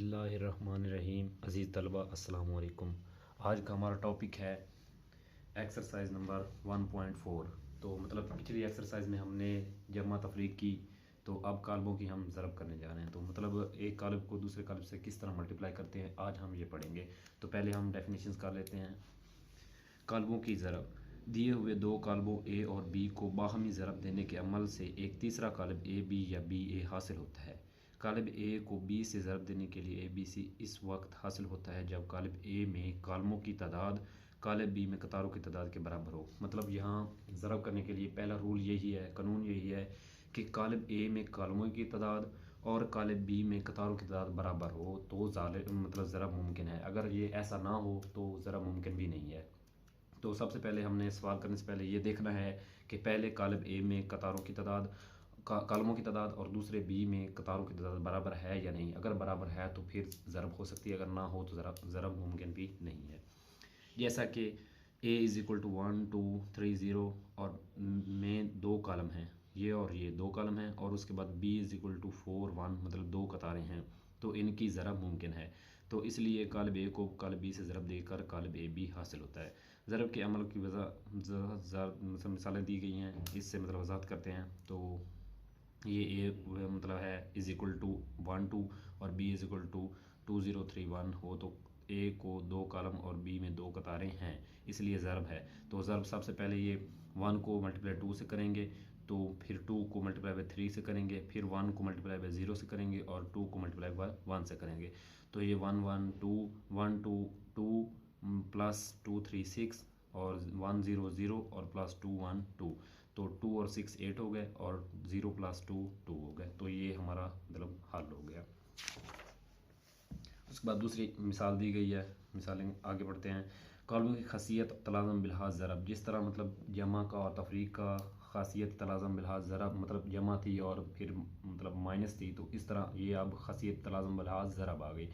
बिस्मिल्लाहिर्रहमानिर्रहीम। अज़ीज़ तलबा अस्सलाम वालेकुम। आज का हमारा टॉपिक है एक्सरसाइज नंबर 1.4। तो मतलब पिछली एक्सरसाइज में हमने जमा तफरीक की, तो अब कालबों की हम ज़रब करने जा रहे हैं। तो मतलब एक कालब को दूसरे कालब से किस तरह मल्टीप्लाई करते हैं आज हम ये पढ़ेंगे। तो पहले हम डेफिनेशंस कर लेते हैं। कालबों की ज़रब। दिए हुए दो कालबों ए और बी को बाहमी ज़रब देने के अमल से एक तीसरा कालब ए बी या बी ए हासिल होता है। कालब ए को बी से ज़रब देने के लिए ए बी सी इस वक्त हासिल होता है जब कालब ए में कालमों की तादाद कालब बी में कतारों की तादाद के बराबर हो। मतलब यहाँ ज़रब करने के लिए पहला रूल यही है, कानून यही है कि कालब ए में कालमों की तादाद और कालब बी में कतारों की तादाद बराबर हो तो मतलब ज़रब मुमकिन है। अगर ये ऐसा ना हो तो ज़रब मुमकिन भी नहीं है। तो सबसे पहले हमने सवाल करने से पहले ये देखना है कि पहले कालब ए में कतारों की तादाद कालमों की तादाद और दूसरे बी में कतारों की तादाद बराबर है या नहीं। अगर बराबर है तो फिर ज़रब हो सकती है, अगर ना हो तो ज़रब मुमकिन भी नहीं है। जैसा कि ए इज़ इक्वल टू 1 2 3 0 और में दो कालम हैं, ये और ये दो कालम हैं, और उसके बाद बी इज़ इक्वल टू 4 1 मतलब दो कतारें हैं, तो इनकी ज़रब मुमकिन है। तो इसलिए कालब ए को कालब बी से ज़रब देकर कालब ए बी हासिल होता है। ज़रब के अमल की मतलब मिसालें दी गई हैं, इससे मतलब वजाहत करते हैं। तो ये ए मतलब है इज़ इक्वल टू 1 2 और बी इज़ इक्वल टू 2 0 3 1 हो तो ए को दो कालम और बी में दो कतारें हैं, इसलिए ज़रब है। तो ज़रब सबसे पहले ये 1 को मल्टीप्लाई 2 से करेंगे, तो फिर 2 को मल्टीप्लाई बाई 3 से करेंगे, फिर 1 को मल्टीप्लाई बाई 0 से करेंगे और 2 को मल्टीप्लाई बाई 1 से करेंगे। तो ये 1 1 2 1 2 2 प्लस 2 3 6 और 1 0 0 और प्लस 2 1 2। तो 2 और 6 8 हो गए और 0 प्लस 2 2 हो गए। तो ये हमारा मतलब हल हो गया। उसके बाद दूसरी मिसाल दी गई है, मिसालें आगे बढ़ते हैं। कालमों की खासियत तलाज़म बिलहाज ज़रब। जिस तरह मतलब जमा का और तफरीक का खासियत तलाज़म बिलहाज ज़रब मतलब जमा थी और फिर मतलब माइनस थी, तो इस तरह ये अब खासियत तलाज़म बिलहाज ज़रब आ गई।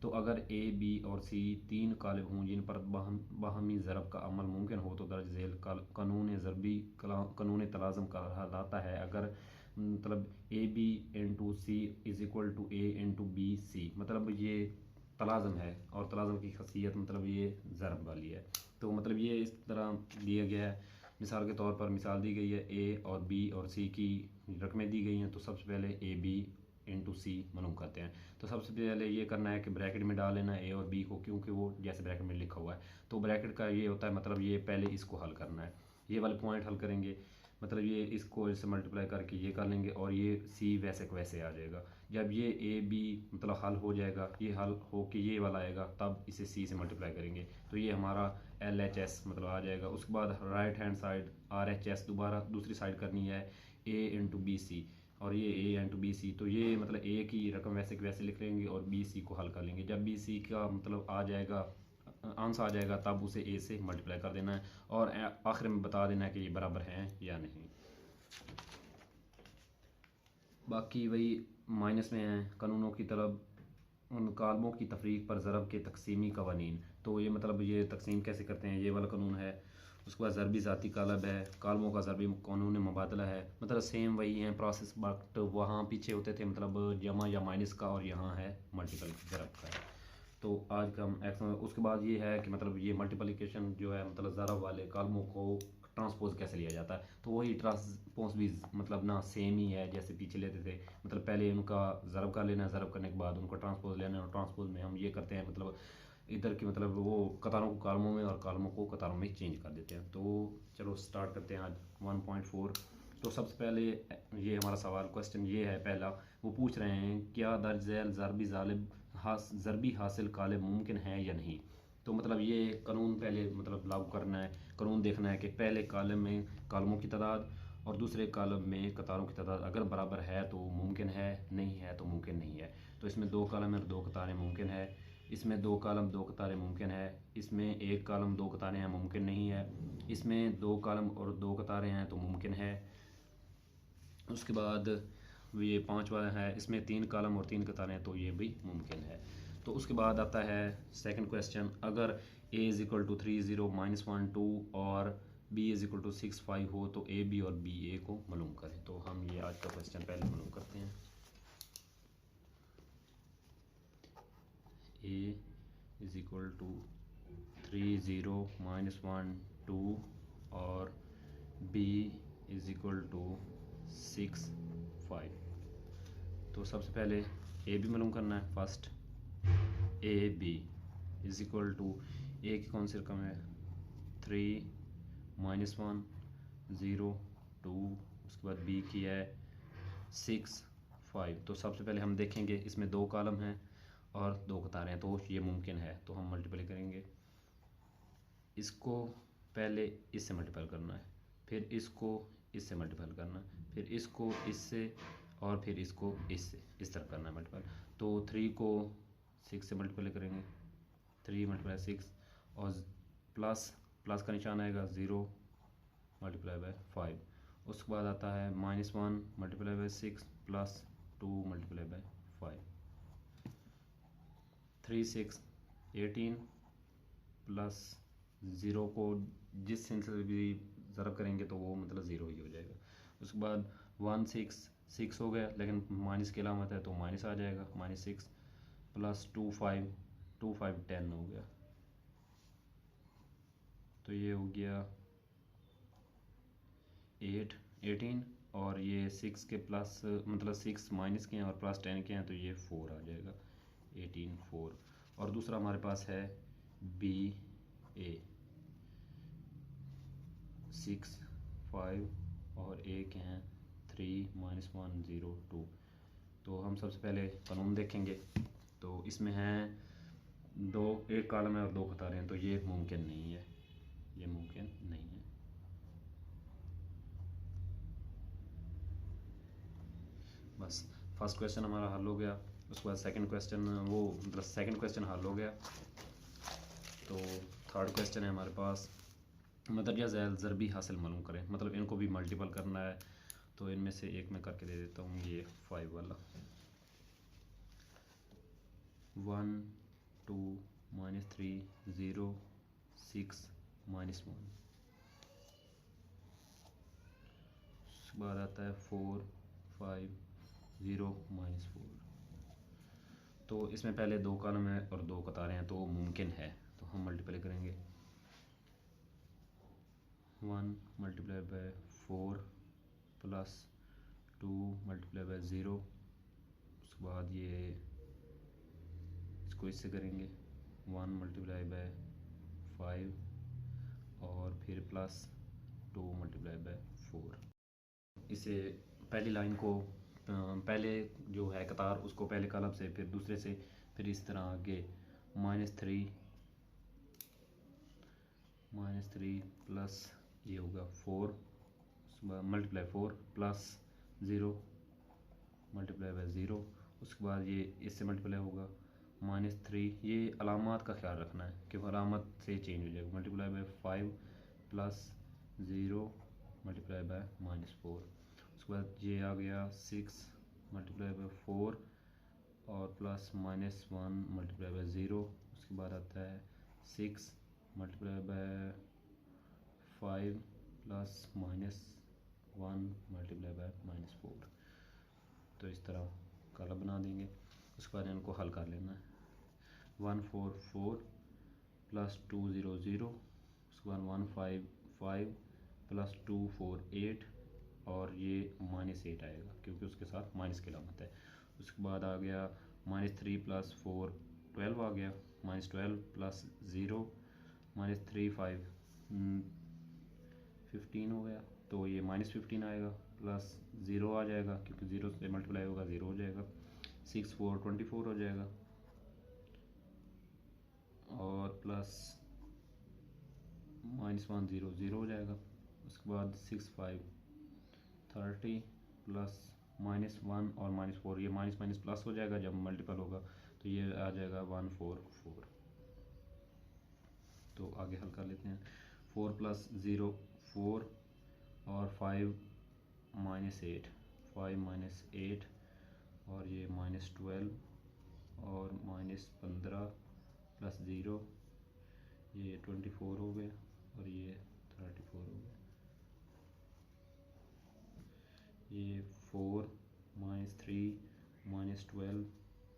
तो अगर ए बी और सी तीन कालिब हों जिन पर बाहमी ज़रब का अमल मुमकिन हो, तो दर्ज झेल कानून ज़रबी कानून तलाज़म कहलाता है। अगर मतलब A B into C is equal to A into B C, मतलब ये तलाज़म है और तलाज़म की खासियत मतलब ये ज़रब वाली है। तो मतलब ये इस तरह दिया गया है। मिसाल के तौर पर मिसाल दी गई है, ए और बी और सी की रकमें दी गई हैं। तो सबसे पहले ए बी इंटू सी मालूम करते हैं। तो सबसे पहले ये करना है कि ब्रैकेट में डाल लेना है ए और बी को, क्योंकि वो जैसे ब्रैकेट में लिखा हुआ है। तो ब्रैकेट का ये होता है मतलब ये पहले इसको हल करना है, ये वाले पॉइंट हल करेंगे, मतलब ये इसको इससे मल्टीप्लाई करके ये कर लेंगे और ये सी वैसे को वैसे आ जाएगा। जब ये ए बी मतलब हल हो जाएगा, ये हल हो के ये वाला आएगा, तब इसे सी से मल्टीप्लाई करेंगे, तो ये हमारा एल एच एस मतलब आ जाएगा। उसके बाद right hand side R H S दोबारा दूसरी साइड करनी है, ए इंटू बी सी, और ये ए इंटू बी सी। तो ये मतलब ए की रकम वैसे के वैसे लिख लेंगे और बी सी को हल कर लेंगे। जब बी सी का मतलब आ जाएगा, आंसर आ जाएगा, तब उसे ए से मल्टीप्लाई कर देना है और आखिर में बता देना है कि ये बराबर हैं या नहीं। बाकी वही माइनस में है कानूनों की तरफ उन कालमों की तफरीक पर ज़रब के तकसीमी कवानीन। तो ये मतलब ये तकसीम कैसे करते हैं, ये वाला कानून है। उसके बाद ज़रबी ज़ाती कालब है, कालमों का ज़रबी कानून मुबादला है। मतलब सेम वही है प्रोसेस, बट वहाँ पीछे होते थे मतलब जमा या माइनस का, और यहाँ है मल्टीपल ज़रब का है। तो आज का हम उसके बाद ये है कि मतलब ये मल्टीप्लिकेशन जो है मतलब ज़रब वाले कालमों को ट्रांसपोज कैसे लिया जाता है। तो वही ट्रांसपोज भी मतलब ना सेम ही है जैसे पीछे लेते थे। मतलब पहले उनका ज़रब कर लेना है, ज़रब करने के बाद उनको ट्रांसपोज लेना है, और ट्रांसपोज में हम ये करते हैं मतलब इधर की मतलब वो कतारों को कालमों में और कालमों को कतारों में चेंज कर देते हैं। तो चलो स्टार्ट करते हैं आज 1.4। तो सबसे पहले ये हमारा सवाल क्वेश्चन ये है पहला, वो पूछ रहे हैं क्या दर्ज झैल ज़रबी हासिल कालिब मुमकिन है या नहीं। तो मतलब ये कानून पहले मतलब लागू करना है, कानून देखना है कि पहले कालम में कालमों की तादाद और दूसरे कालम में कतारों की तादाद अगर बराबर है तो मुमकिन है, नहीं है तो मुमकिन नहीं है। तो इसमें दो कालम और दो कतारें मुमकिन है, इसमें दो कालम दो कतारें मुमकिन है, इसमें एक कालम दो कतारें हैं मुमकिन नहीं है, इसमें दो कालम और दो कतारें हैं तो मुमकिन है। उसके बाद ये पांचवा है, इसमें तीन कालम और तीन कतारें हैं तो ये भी मुमकिन है। तो उसके बाद आता है सेकंड क्वेश्चन, अगर ए इज़ इक्वल टू 3 0 -1 2 और बी इज़ इक्वल टू 6 5 हो तो ए बी और बी ए को मालूम करें। तो हम ये आज का क्वेश्चन पहले मालूम करते हैं। ए इज़ इक्वल टू 3 0 -1 2 और बी इज़ इक्वल टू 6 5। तो सबसे पहले ए बी मालूम करना है। First A B is equal to A की कौन सी रकम है 3 -1 0 2, उसके बाद बी की है 6 5। तो सबसे पहले हम देखेंगे इसमें 2 कॉलम हैं और 2 कतारें हैं, तो ये मुमकिन है। तो हम मल्टीप्लाई करेंगे, इसको पहले इससे मल्टीप्लाई करना है, फिर इसको इससे मल्टीप्लाई करना है, फिर इसको इससे और फिर इसको इससे, इस तरह करना है मल्टीप्लाई। तो 3 को 6 से मल्टीप्लाई करेंगे, 3 × 6 और प्लस का निशान आएगा 0 × 5। उसके बाद आता है -1 × 6 प्लस 2 × 5। 3 6 18 प्लस 0 को जिस सिंस से भी ज़रब करेंगे तो वो मतलब 0 ही हो जाएगा। उसके बाद 1 6 6 हो गया, लेकिन माइनस की अलामत है तो माइनस आ जाएगा, -6 प्लस 2 5 2 5 10 हो गया। तो ये हो गया 8 18 और ये 6 के प्लस मतलब 6 माइनस के हैं और प्लस 10 के हैं, तो ये 4 आ जाएगा 18 4। और दूसरा हमारे पास है बी ए 6 5 और ए के हैं 3 -1 0 2। तो हम सबसे पहले कानून देखेंगे। तो इसमें हैं एक कॉलम है और 2 कतारें हैं, तो ये मुमकिन नहीं है, ये मुमकिन नहीं है। बस फर्स्ट क्वेश्चन हमारा हल हो गया। उसके बाद सेकंड क्वेश्चन वो मतलब सेकंड क्वेश्चन हल हो गया। तो थर्ड क्वेश्चन है हमारे पास मतलब या ज़रबी हासिल मालूम करें, मतलब इनको भी मल्टीपल करना है। तो इनमें से एक मैं करके दे देता हूँ, ये 5 वाला 1 2 -3 0 6 -1। उसके बाद आता है 4 5 0 -4। तो इसमें पहले 2 कॉलम है और 2 कतारें हैं, तो मुमकिन है। तो हम मल्टीप्लाई करेंगे, 1 × 4 प्लस 2 × 0। उसके बाद ये इसको इससे करेंगे 1 × 5 और फिर प्लस 2 × 4। इसे पहली लाइन को पहले जो है कतार उसको पहले कॉलम से, फिर दूसरे से, फिर इस तरह आगे -3 प्लस ये होगा 4 × 4 प्लस 0 × 0। उसके बाद ये इससे मल्टीप्लाई होगा -3। ये अलामत का ख्याल रखना है कि अलामत से चेंज हो जाएगा, × 5 प्लस 0 × -4। उसके बाद ये आ गया 6 × 4 और प्लस -1 × 0। उसके बाद आता है 6 × 5 प्लस -1 × -4। तो इस तरह काला बना देंगे। उसके बाद इनको हल कर लेना है, 1 4 4 प्लस 2 0 0। उसके बाद 1 5 5 प्लस 2 4 8 और ये -8 आएगा क्योंकि उसके साथ माइनस की अलामत है। उसके बाद आ गया -3 प्लस 4 12 आ गया, -12 प्लस 0 -3 5 15 हो गया। तो ये -15 आएगा, प्लस 0 आ जाएगा क्योंकि 0 से मल्टीप्लाई होगा 0 हो जाएगा, 6 4 24 हो जाएगा और प्लस -1 0 0 हो जाएगा। उसके बाद 6 5 30 प्लस -1 और -4, ये माइनस माइनस प्लस हो जाएगा जब मल्टीपल होगा, तो ये आ जाएगा 1 4 4। तो आगे हल कर लेते हैं, 4 प्लस 0 4 और 5 -8 5 -8 और ये -12 और -15 प्लस 0, ये 24 हो गया और ये 34 हो गया। ये 4 -3 -12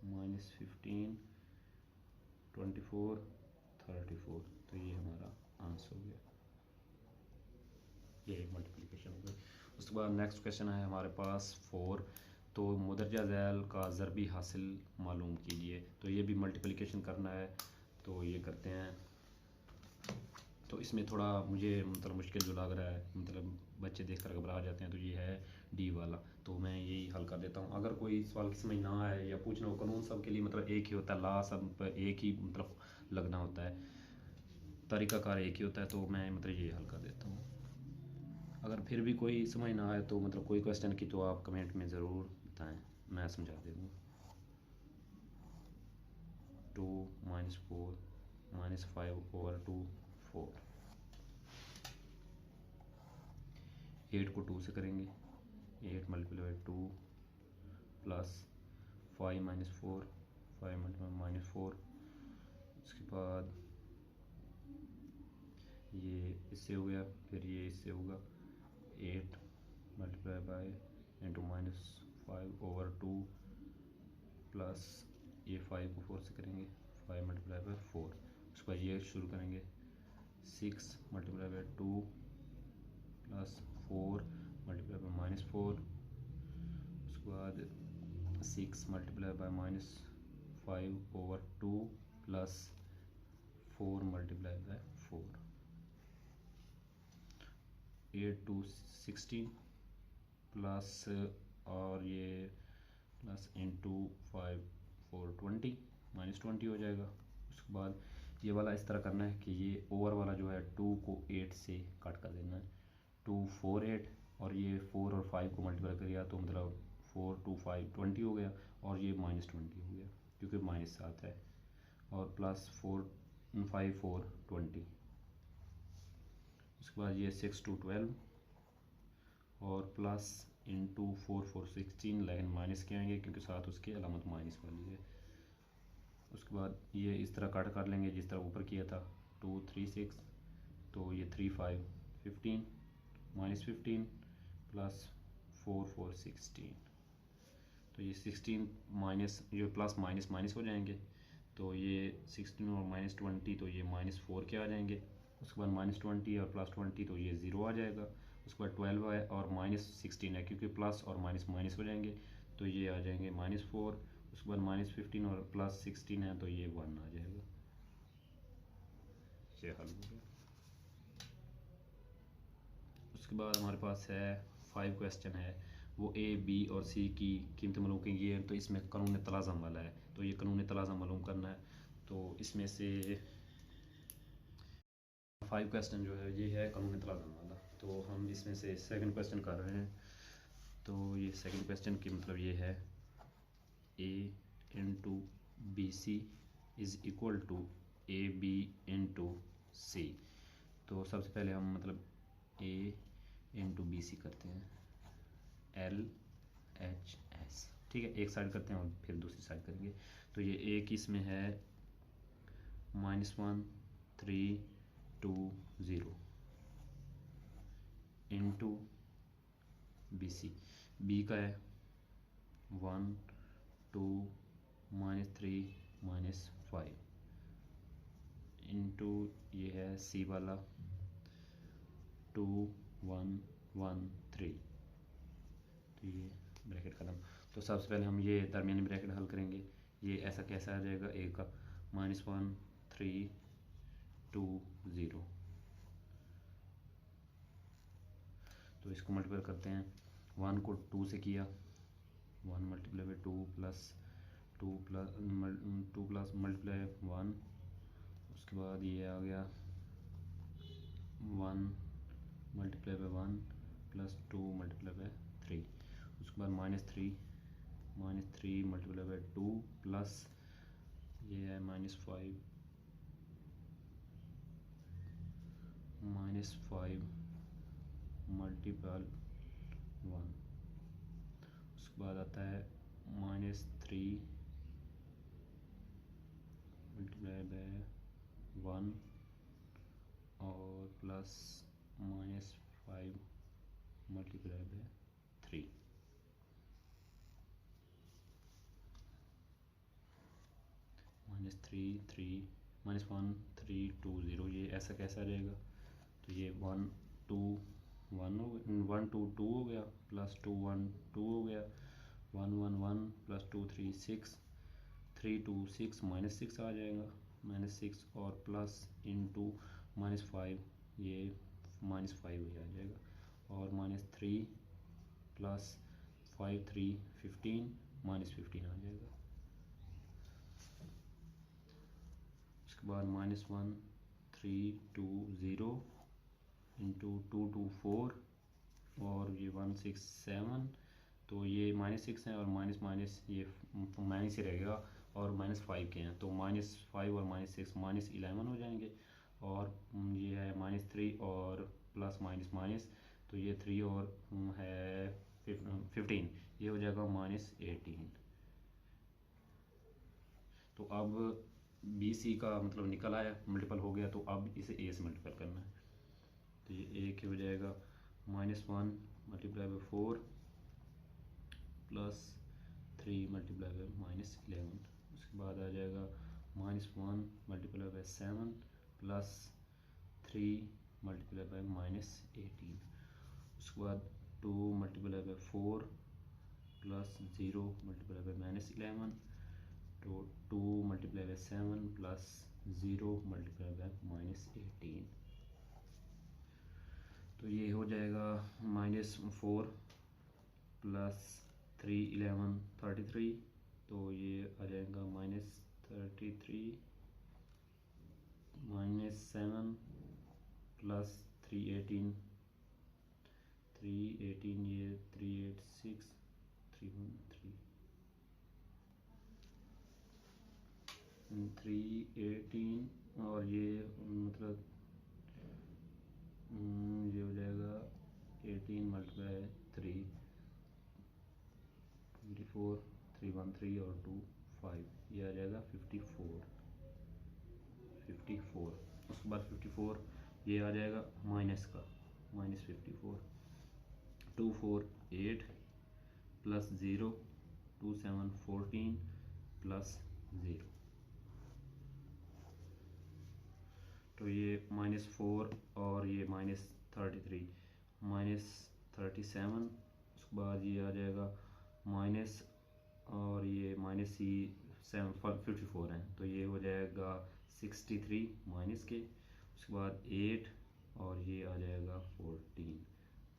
-15 24, 34। तो ये हमारा आंसर हो गया, ये एक मल्टीप्लिकेशन हो गई। उसके बाद नेक्स्ट क्वेश्चन है हमारे पास 4। तो मुदरजा ज़ैल का ज़रबी हासिल मालूम कीजिए। तो ये भी मल्टीप्लिकेशन करना है, तो ये करते हैं। तो इसमें थोड़ा मुझे मतलब मुश्किल जो लग रहा है, मतलब बच्चे देख कर घबरा जाते हैं, तो ये है डी वाला। तो मैं यही हल कर देता हूँ। अगर कोई सवाल की समझ ना आए या पूछना हो, कानून सब के लिए मतलब एक ही होता है, ला सब पर एक ही मतलब लगना होता है, तरीक़ाकार एक ही होता है, तो मैं मतलब ये हल कर देता हूँ। अगर फिर भी कोई समझ ना आए तो मतलब कोई क्वेश्चन की, तो आप कमेंट में ज़रूर बताएं, मैं समझा दूँगा। 2 - 4 - 5/2 4। 8 को 2 से करेंगे, 8 × 2 प्लस 5 - 4, 5 × -4। उसके बाद ये इससे हो गया, फिर ये इससे होगा 8 × -5/2 प्लस ये 5 को 4 से करेंगे, 5 × 4। उसके बाद ये शुरू करेंगे 6 × 2 प्लस 4 × -4। उसके बाद 6 × -5/2 प्लस 4 × 4। 8 2 16 प्लस और ये प्लस इंटू 5 4 20 -20 हो जाएगा। उसके बाद ये वाला इस तरह करना है कि ये ओवर वाला जो है 2 को 8 से कट कर देना है। 2 4 8 और ये 4 और 5 को मल्टीप्लाई कर दिया, तो मतलब 4 2 5 20 हो गया, और ये -20 हो गया क्योंकि -7 है, और प्लस 4 5 4 20। उसके बाद ये 6 2 12 और प्लस इंटू 4 4 16, लेकिन माइनस के आएंगे क्योंकि साथ उसकी अलामत माइनस वाली है। उसके बाद ये इस तरह कट कर लेंगे जिस तरह ऊपर किया था, 2 3 6, तो ये 3 5 15 -15 प्लस 4 4 16। तो ये 16 माइनस जो प्लस माइनस माइनस हो जाएंगे, तो ये 16 और -20, तो ये -4 के आ जाएंगे। उसके बाद -20 और +20, तो ये 0 आ जाएगा। उसके बाद 12 है और -16 है, क्योंकि प्लस और माइनस माइनस हो जाएंगे, तो ये आ जाएंगे -4। उसके बाद -15 और +16 है, तो ये 1 आ जाएगा। ये हल हो गया। उसके बाद हमारे पास है 5 क्वेश्चन है, वो ए बी और सी की कीमतें मालूम की है। तो इसमें कानून तलाज़म वाला है, तो ये कानून तलाज़म मालूम करना है। तो इसमें से 5 क्वेश्चन जो है ये है कानून तलाज़म वाला। तो हम इसमें से सेकंड क्वेश्चन कर रहे हैं। तो ये सेकंड क्वेश्चन की मतलब ये है A into B C is equal to A B into C. तो सबसे पहले हम मतलब ए इंटू बी सी करते हैं, एल एच एस, ठीक है। एक साइड करते हैं और फिर दूसरी साइड करेंगे। तो ये ए की इसमें है -1 3 2 0 इंटू बी सी, बी का है 1 2 -3 -5 इंटू ये है सी वाला 2 1 1 3। तो ये ब्रैकेट ख़त्म। तो सबसे पहले हम ये दरमियानी ब्रैकेट हल करेंगे। ये ऐसा कैसा आ जाएगा, ए का -1 3 2 0। तो इसको मल्टीप्लाई करते हैं, 1 को 2 से किया, 1 × 2 प्लस 2 प्लस मल्टीप्लाई 1। उसके बाद ये आ गया 1 × 1 प्लस 2 × 3। उसके बाद -3 × 2 प्लस ये है -5 मल्टीपल 1। उसके बाद आता है -3 × 1 और प्लस -5 × 3। 3 -1 3 2 0, ये ऐसा कैसा रहेगा? तो ये 1 2 1 हो गया, 1 2 2 हो गया, प्लस 2 1 2 हो गया, 1 1 1 प्लस 2 3 6, 3 2 6 -6 आ जाएगा, -6 और प्लस इंटू -5, ये -5 ही आ जाएगा, और -3 प्लस 5 3 15 -15 आ जाएगा। उसके बाद -1 3 2 0 इंटू 2 2 4 और ये 1 6 7, तो ये -6 है और माइनस माइनस ये माइनस ही रहेगा, और -5 के हैं तो -5 और -6 -11 हो जाएंगे, और ये है -3 और प्लस माइनस माइनस, तो ये 3 और है 15, ये हो जाएगा -18। तो अब बी सी का मतलब निकल आया, मल्टीपल हो गया, तो अब इसे ए से मल्टीपल करना है, तो ये ए के हो जाएगा -1 multiply by 4 plus 3 multiply by -11, उसके बाद आ जाएगा -1 multiply by 7 plus 3 multiply by -18, उसके बाद 2 multiply by 4 plus 0 multiply by -11, तो 2 multiply by 7 plus 0 multiply by -18, तो ये हो जाएगा -4 प्लस 3 11 33, तो ये आ जाएगा -33 -7 प्लस 3 18 ये 386 313 318, और ये मतलब ये हो जाएगा 18 मल्टीप्लाई 3 24 313 और 2 5, ये आ जाएगा 54। उसके बाद 54 ये आ जाएगा माइनस का -54, 2 4 8 प्लस 0 2 7 14 प्लस 0, तो ये -4 और ये -33 -37, उसके बाद ये आ जाएगा माइनस, और ये -54 है, तो ये हो जाएगा 63 माइनस के, उसके बाद 8 और ये आ जाएगा 14,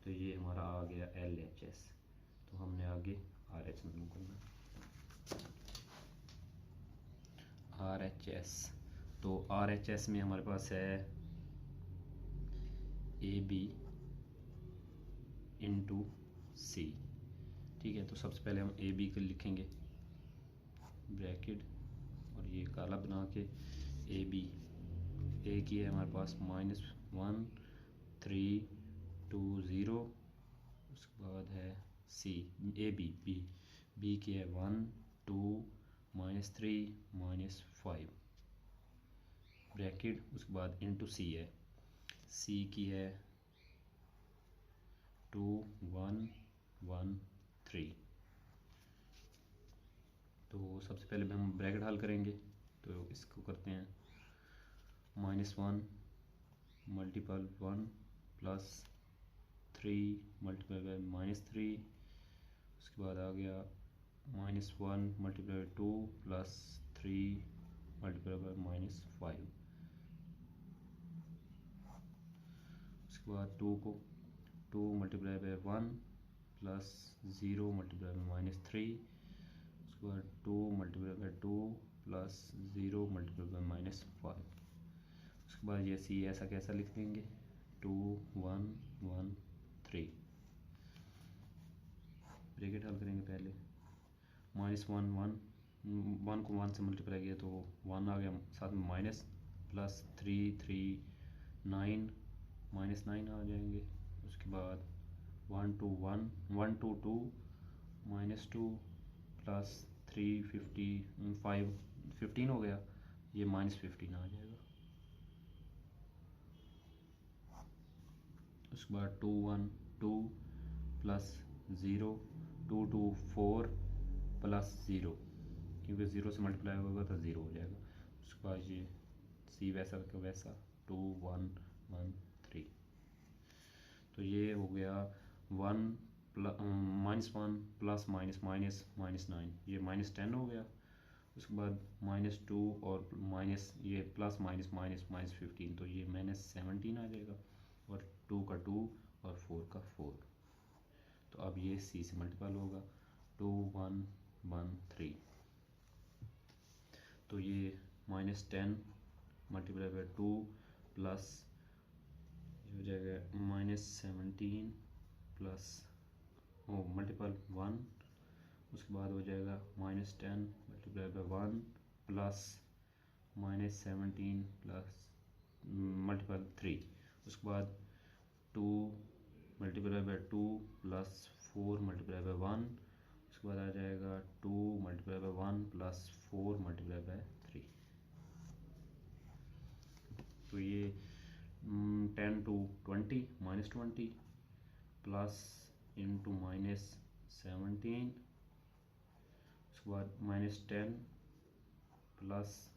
तो ये हमारा आ गया LHS। तो हमने आगे RH में करना RHS, तो RHS में हमारे पास है AB इंटू C, ठीक है। तो सबसे पहले हम AB को लिखेंगे ब्रैकेट, और ये काला बना के AB, A की है हमारे पास -1 3 2 0, उसके बाद है C AB B की है 1 2 -3 -5 ब्रैकेट, उसके बाद इंटू C है, C की है 2 1 1 3, तो सबसे पहले हम ब्रैकेट हल करेंगे, तो इसको करते हैं -1 मल्टीपल 1 प्लस 3 मल्टीप्लाई बाई -3, उसके बाद आ गया -1 मल्टीप्लाई 2 प्लस 3 मल्टीप्लाई बाई -5, उसके बाद 2 को 2 multiply by 1 plus 0 multiply by -3, उसके बाद 2 multiply by 2 plus 0 multiply by -5, उसके बाद ये C ऐसा कैसा लिख देंगे 2 1 1 3, ब्रैकेट हल करेंगे पहले, -1 1 को 1 से मल्टीप्लाई किया तो 1 आ गया, साथ में माइनस, प्लस 3 3 9 -9 आ जाएंगे, उसके बाद 1 2 1 1 2 2 -2 प्लस 3 5 15 हो गया, ये -15 आ जाएगा, उसके बाद 2 1 2 प्लस 0 2 2 4 प्लस 0, क्योंकि 0 से मल्टीप्लाई होगा तो 0 हो जाएगा, उसके बाद ये सी वैसा का वैसा 2 1 1 3। तो ये हो गया 1 -1 प्लस माइनस माइनस -9, ये -10 हो गया। उसके बाद -2 और माइनस ये प्लस माइनस माइनस -15, तो ये -17 आ जाएगा। और 2 का 2 और 4 का 4। तो अब ये सी से मल्टीपल होगा 2 1 1 3। तो ये -10 मल्टीप्लाई बाई 2 प्लस ये हो जाएगा -17 प्लस मल्टीपल 1। उसके बाद हो जाएगा -10 multiply by 1 plus -17 plus multiple 3। उसके बाद 2 multiply by 2 plus 4 multiply by 1। उसके बाद आ जाएगा 2 multiply by 1 plus 4 multiply by 3। तो ये 10 to 20 -20 प्लस इंटू -17। उसके बाद -10 प्लस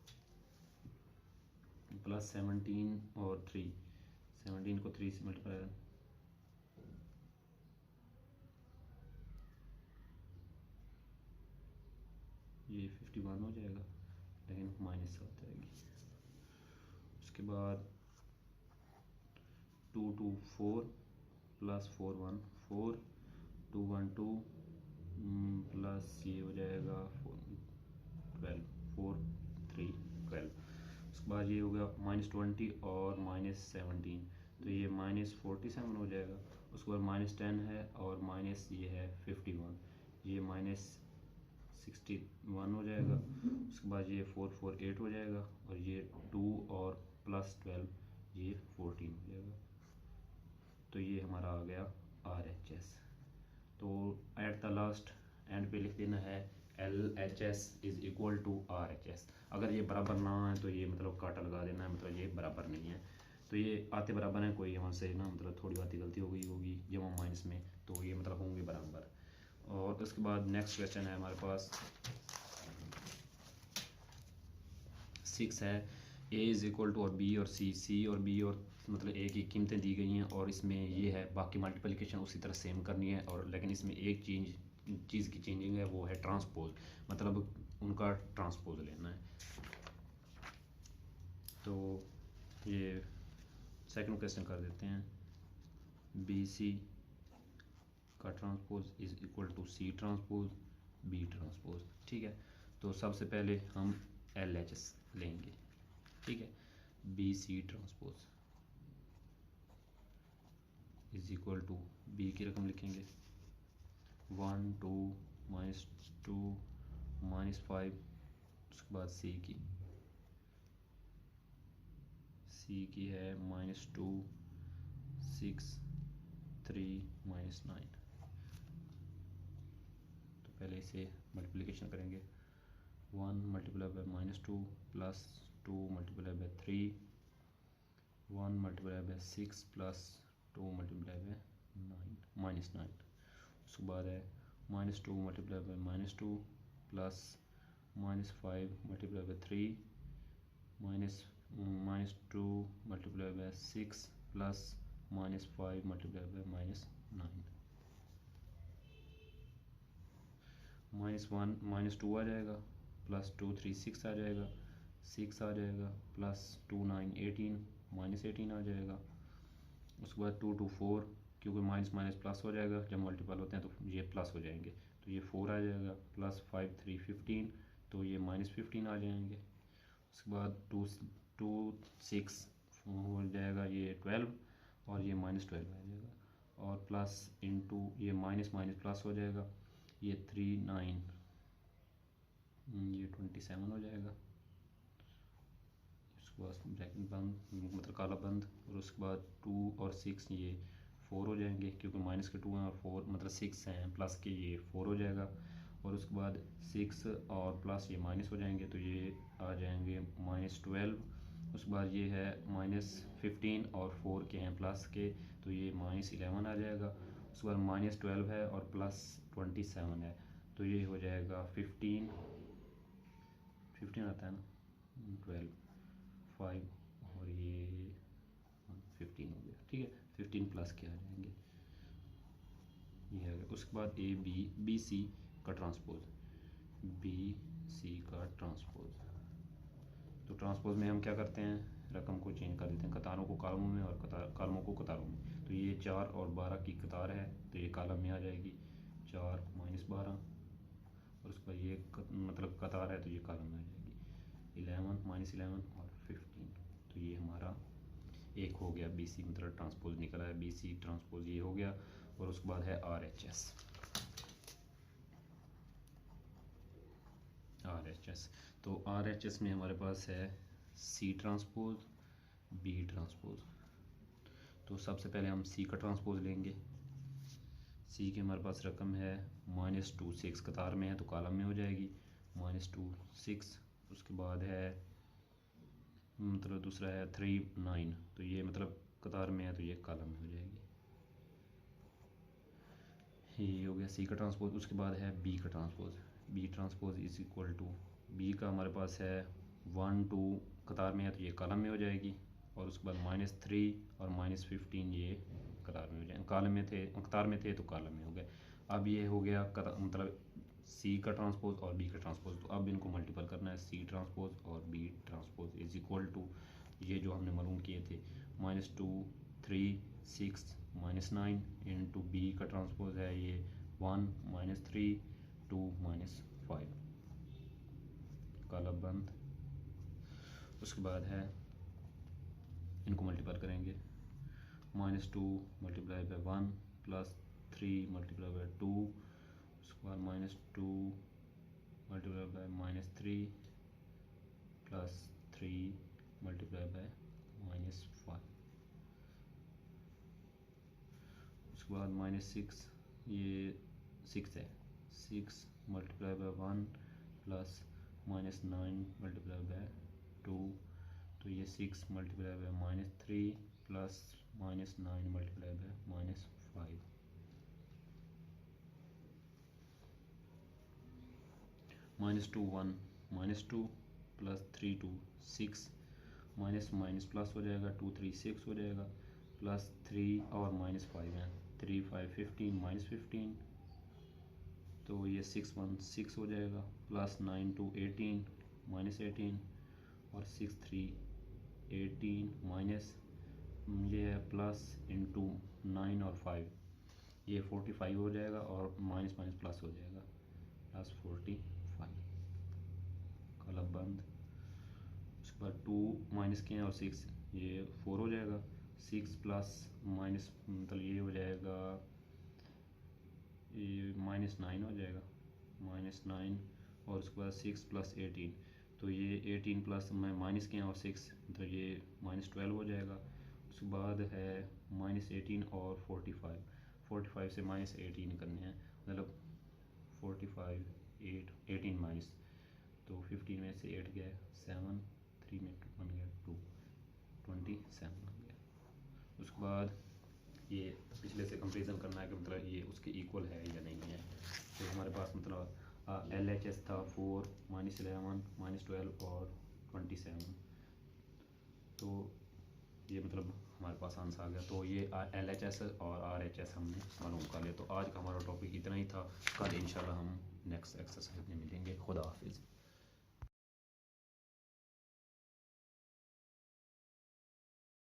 17 और 3, 17 को 3 से मल्टीप्लाई, ये 51 हो जाएगा, लेकिन माइनस हो जाएगी। उसके बाद 2 2 4 प्लस 4 1 4 2 1 2 प्लस ये हो जाएगा 12 4 3 12। उसके बाद ये हो गया -20 और -17, तो ये -47 हो जाएगा। उसके बाद -10 है और माइनस ये है 51, ये -61 हो जाएगा। उसके बाद ये 4 4 8 हो जाएगा और ये 2 और प्लस 12 ये 14 हो जाएगा। तो ये हमारा आ गया RHS। तो एट द लास्ट एंड पे लिख देना है LHS is equal to RHS। अगर ये बराबर ना है तो ये मतलब काटा लगा देना है, मतलब ये बराबर नहीं है। तो ये आते बराबर है, कोई हमसे ना मतलब थोड़ी बात गलती हो गई होगी जमा माइनस में, तो ये मतलब होंगे बराबर। और उसके बाद नेक्स्ट क्वेश्चन है हमारे पास 6 है। A इज़ इक्वल टू और B और C और B और मतलब A की कीमतें दी गई हैं और इसमें ये है बाकी मल्टीप्लिकेशन उसी तरह सेम करनी है, और लेकिन इसमें एक चीज़ की चेंजिंग है, वो है ट्रांसपोज, मतलब उनका ट्रांसपोज लेना है। तो ये सेकंड क्वेश्चन कर देते हैं। BC का transpose is equal to C transpose B transpose. ठीक है, तो सबसे पहले हम LHS लेंगे। ठीक है, BC transpose is equal to B की रकम लिखेंगे 1 2 -2 -5। उसके बाद C की है -2 6 3 -9। तो पहले इसे मल्टीप्लिकेशन करेंगे। 1 multiply by -2 plus 2 multiply by 3 1 multiply by 6 plus 2 multiply by -9। उसके बाद है -2 multiply by -2 plus -5 multiply by 3 -2 multiply by 6 plus -5 multiply by -9। -1 -2 आ जाएगा, प्लस 2 3 6 आ जाएगा, 6 आ जाएगा, प्लस 2 9 18 -18 आ जाएगा। उसके बाद 2 2 4, क्योंकि माइनस माइनस प्लस हो जाएगा, जब मल्टीपल होते हैं तो ये प्लस हो जाएंगे, तो ये 4 आ जाएगा, प्लस 5 3 15, तो ये -15 आ जाएंगे। उसके बाद 2 2 6 हो जाएगा, ये 12 और ये -12 आ जाएगा, और प्लस इंटू ये माइनस माइनस प्लस हो जाएगा, ये 3 9 ये 27 हो जाएगा। उसके बाद ब्रैकेट बंद, मतलब काला बंद, और उसके बाद 2 और 6 ये 4 हो जाएंगे, क्योंकि माइनस के 2 हैं और 4 मतलब 6 हैं, प्लस के ये 4 हो जाएगा। और उसके बाद 6 और प्लस ये माइनस हो जाएंगे, तो ये आ जाएंगे -12। उसके बाद ये है -15 और 4 के हैं प्लस के, तो ये -11 आ जाएगा। उसके बाद -12 है और प्लस 27 है, तो ये हो जाएगा 15 आता है ना, 12 5 और ये 15 हो गया। ठीक है, 15 प्लस के आ जाएंगे, ये आ गया। उसके बाद ए बी सी का ट्रांसपोज, बी सी का ट्रांसपोज। तो ट्रांसपोज में हम क्या करते हैं, रकम को चेंज कर देते हैं, कतारों को कॉलमों में और कॉलमों को कतारों में। तो ये 4 और 12 की कतार है तो ये कॉलम में आ जाएगी, 4 - 12, और उसके बाद ये मतलब कतार है तो ये कॉलम में आ जाएगी, 11 - 11 और 15। तो ये हमारा एक हो गया बी सी, मतलब ट्रांसपोज निकला है, बी सी ट्रांसपोज ये हो गया। और उसके बाद है R H S. R H S, तो आर एच एस में हमारे पास है सी ट्रांसपोज, बी ट्रांसपोज। तो सबसे पहले हम सी का ट्रांसपोज लेंगे। सी की हमारे पास रकम है -2 6 कतार में है तो कॉलम में हो जाएगी, -2 6। उसके बाद है मतलब दूसरा है 3 9, तो ये मतलब कतार में है तो ये कॉलम में हो जाएगी। ये हो गया सी का ट्रांसपोज। उसके बाद है बी का transpose, B transpose is equal to, B का हमारे पास है 1 2 कतार में है तो ये कॉलम में हो जाएगी, और उसके बाद -3 और -15 ये कतार में हो जाएंगे, कॉलम में थे कतार में थे तो कॉलम में हो गए। अब ये हो गया मतलब सी का ट्रांसपोज और बी का ट्रांसपोज। तो अब इनको मल्टीपल करना है, सी ट्रांसपोज और B transpose is equal to, ये जो हमने मालूम किए थे, -2 3 6 -9 इंटू बी का ट्रांसपोज है ये 1 -3 2 -5, कॉलम बंद। उसके बाद है इनको मल्टीपल करेंगे, -2 multiply by 1 plus 3 multiply by 2, उसके बाद -2 multiply by -3 plus 3 multiply by -5, उसके बाद -6, ये 6 है, 6 multiply by 1 plus -9 multiply by 2, तो ये 6 multiply by -3 plus -9 multiply by -5, -2 1 -2 plus 3 2 6, minus plus हो जाएगा, 2 3 6 हो जाएगा, प्लस 3 और -5 है, 3 5 15 -15, तो ये 6 1 6 हो जाएगा, प्लस 9 2 18 -18, और 6 3 18 माइनस ये है प्लस इंटू 9 और 5, ये 45 हो जाएगा, और माइनस माइनस प्लस हो जाएगा, प्लस 45, कॉलम बंद। उसके बाद 2 माइनस के और 6, ये 4 हो जाएगा, 6 प्लस माइनस मतलब ये हो जाएगा, ये -9 हो जाएगा, -9, और उसके बाद 6 प्लस 18, तो ये 18 प्लस में माइनस के और 6 तो ये -12 हो जाएगा। उसके बाद है -18 और 45 से -18 करने हैं, मतलब 45 8 18 माइनस, तो 15 में से 8 गया 7, 3 में 1 गया 2, 27 हो गया। उसके बाद ये पिछले से कंपेरिजन करना है कि मतलब ये उसके इक्वल है या नहीं है। तो हमारे पास मतलब LHS था 4 -11 -12 और 27, तो ये मतलब हमारे पास आंसर आ गया। तो ये LHS और RHS हमने मालूम कर लिया। तो आज का हमारा टॉपिक इतना ही था, कल इंशाल्लाह हम नेक्स्ट एक्सरसाइज में मिलेंगे। खुदा हाफिज़।